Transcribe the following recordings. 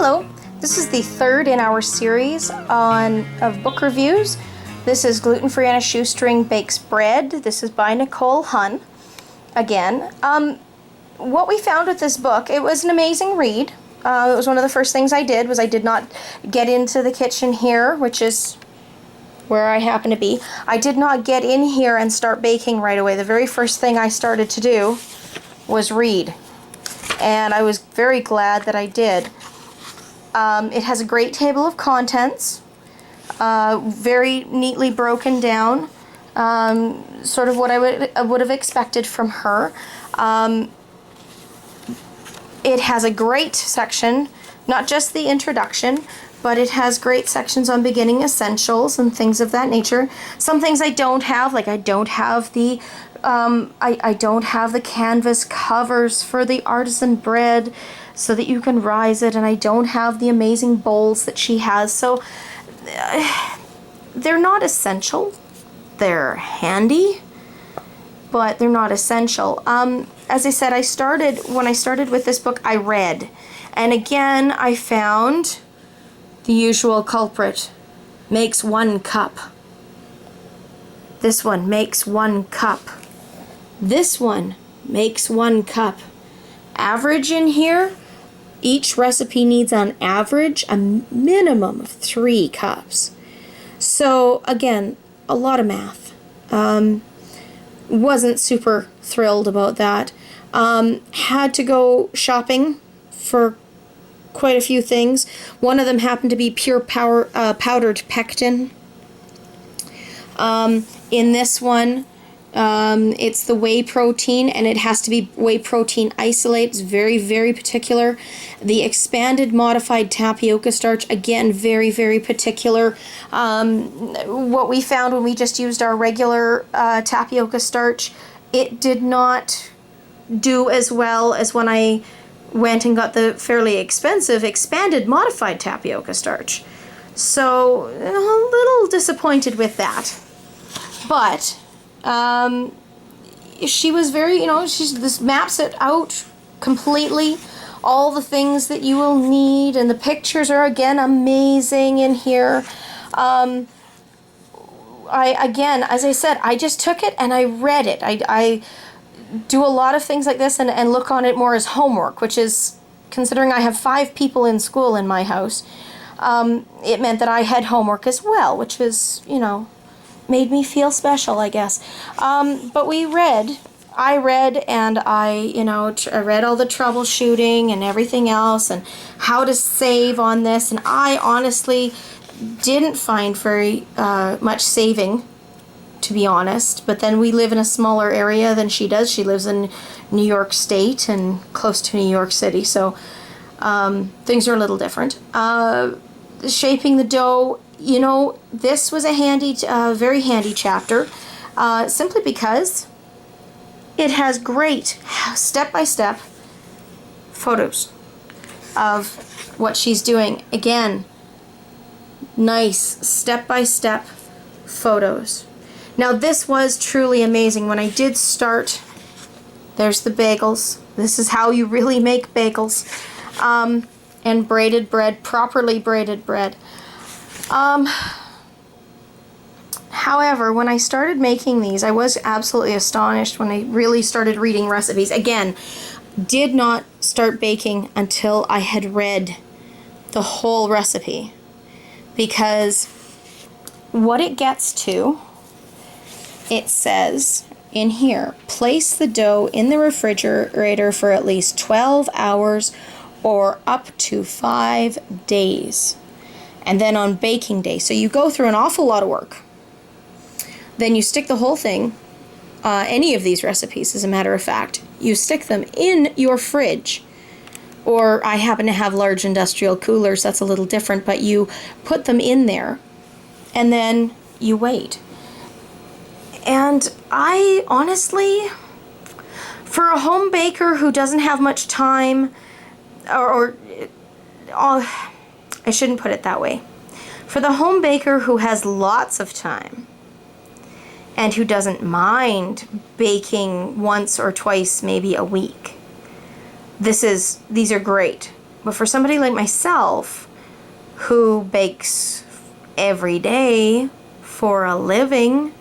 Hello, this is the third in our series of book reviews. This is Gluten-free and a Shoestring Bakes Bread. This is by Nicole Hunn. Again, what we found with this book, it was an amazing read. It was one of the first things I did not get into the kitchen here, which is where I happen to be. I did not get in here and start baking right away. The very first thing I started to do was read. And I was very glad that I did. It has a great table of contents, very neatly broken down, sort of what I would have expected from her. It has a great section, not just the introduction, but it has great sections on beginning essentials and things of that nature. Some things I don't have, like I don't have the I don't have the canvas covers for the artisan bread so that you can rise it, and I don't have the amazing bowls that she has. So they're not essential. They're handy, but they're not essential. As I said, when I started with this book, I read. And again, I found the usual culprit. Makes 1 cup. This one makes 1 cup. This one makes 1 cup. Average in here, each recipe needs on average a minimum of 3 cups. So again, a lot of math. Wasn't super thrilled about that. Had to go shopping for quite a few things. One of them happened to be pure powdered pectin. In this one, it's the whey protein, and it has to be whey protein isolate. It's very, very particular. The expanded modified tapioca starch, again, very, very particular. What we found when we just used our regular tapioca starch, it did not do as well as when I went and got the fairly expensive expanded modified tapioca starch. So a little disappointed with that. But she was very, this maps it out completely, all the things that you will need, and the pictures are again amazing in here. Again, as I said, I just took it and I read it. I do a lot of things like this and look on it more as homework, which is, considering I have 5 people in school in my house, it meant that I had homework as well, which was, made me feel special, I guess. But I read, and I read all the troubleshooting and everything else and how to save on this, and I honestly didn't find very much saving, to be honest. But then we live in a smaller area than she does. She lives in New York State and close to New York City, so things are a little different. Shaping the dough, this was a very handy chapter, simply because it has great step-by-step photos of what she's doing. Again, nice step-by-step photos. Now, this was truly amazing. When I did start, there's the bagels. This is how you really make bagels. And braided bread, properly braided bread. However, when I started making these, I was absolutely astonished when I really started reading recipes. Again, did not start baking until I had read the whole recipe. Because what it gets to, it says in here, place the dough in the refrigerator for at least 12 hours or up to 5 days. And then on baking day, so you go through an awful lot of work. Then you stick the whole thing, any of these recipes as a matter of fact, you stick them in your fridge. Or I happen to have large industrial coolers, that's a little different, but you put them in there and then you wait. And I honestly, for a home baker who doesn't have much time, or I shouldn't put it that way. For the home baker who has lots of time and who doesn't mind baking once or twice, maybe a week, these are great. But for somebody like myself who bakes every day for a living,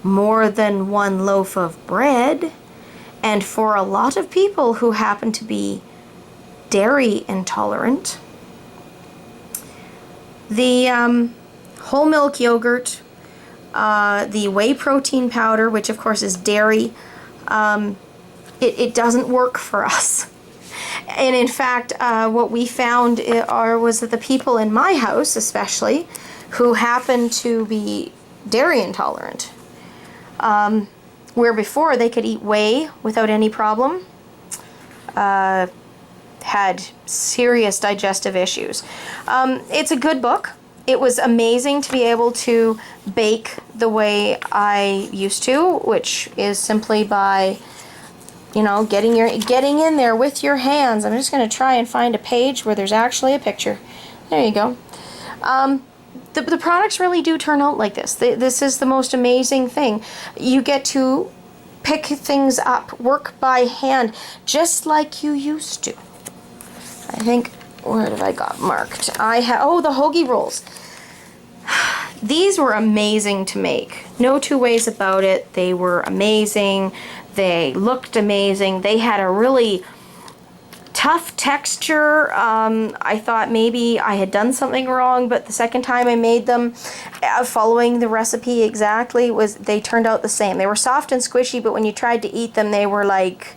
more than one loaf of bread, and for a lot of people who happen to be dairy intolerant, the whole milk yogurt, the whey protein powder, which of course is dairy, it doesn't work for us. And in fact, what we found was that the people in my house, especially, who happen to be dairy intolerant, where before they could eat whey without any problem, had serious digestive issues. It's a good book. It was amazing to be able to bake the way I used to, which is simply by, you know, getting in there with your hands. I'm just going to try and find a page where there's actually a picture. There you go. The products really do turn out like this. This is the most amazing thing. You get to pick things up, work by hand, just like you used to. I think, where have I got marked? Oh, the hoagie rolls. These were amazing to make. No two ways about it. They were amazing. They looked amazing. They had a really tough texture. I thought maybe I had done something wrong, but the second time I made them, following the recipe exactly, they turned out the same. They were soft and squishy, but when you tried to eat them, they were like,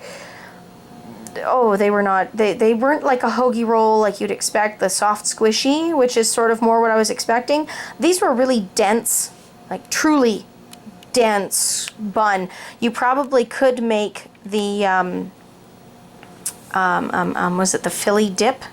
oh, they weren't like a hoagie roll like you'd expect, the soft squishy, which is sort of more what I was expecting. These were really dense, like truly dense bun. You probably could make the was it the Philly dip,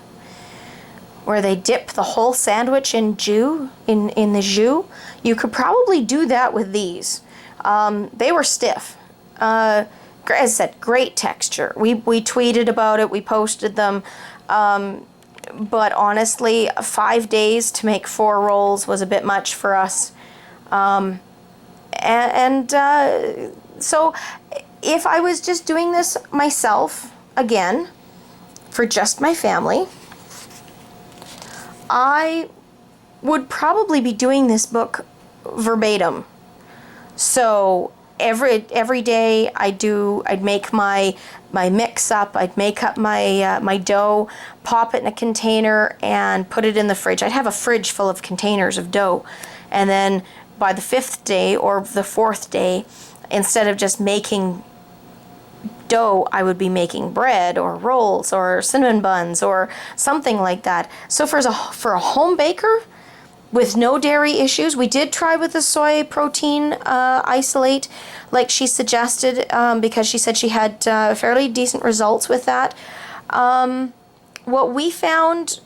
where they dip the whole sandwich in the jus? You could probably do that with these. They were stiff. As I said, great texture. We tweeted about it, we posted them, but honestly, 5 days to make 4 rolls was a bit much for us. So if I was just doing this myself, again, for just my family, I would probably be doing this book verbatim. So every day I'd make my mix up, I'd make up my dough, pop it in a container and put it in the fridge. I'd have a fridge full of containers of dough. And then by the 5th day or the 4th day, instead of just making dough, I would be making bread or rolls or cinnamon buns or something like that. So for a home baker with no dairy issues, we did try with the soy protein isolate like she suggested, because she said she had fairly decent results with that. What we found,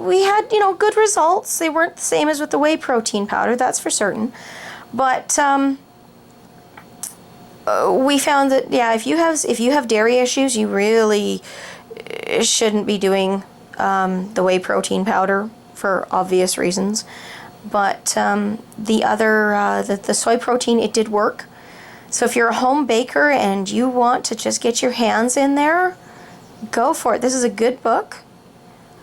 we had, good results. They weren't the same as with the whey protein powder, that's for certain. But we found that, yeah, if you have dairy issues, you really shouldn't be doing the whey protein powder for obvious reasons. But the soy protein, it did work. So if you're a home baker and you want to just get your hands in there, go for it. This is a good book.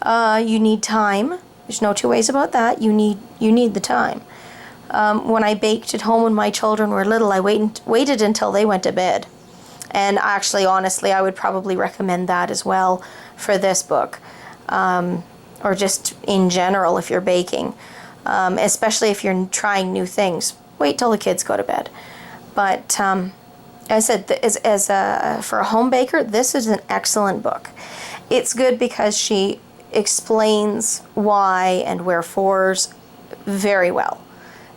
You need time. There's no two ways about that. You need the time. When I baked at home when my children were little, I waited until they went to bed. And actually, honestly, I would probably recommend that as well for this book. Or just in general if you're baking. Especially if you're trying new things. Wait till the kids go to bed. But as I said, for a home baker, this is an excellent book. It's good because she explains why and wherefores very well.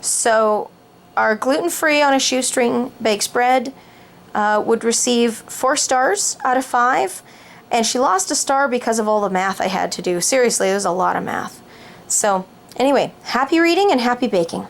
So our gluten-free on a Shoestring Bakes Bread would receive 4 stars out of 5. And she lost a star because of all the math I had to do. Seriously, it was a lot of math. So anyway, happy reading and happy baking.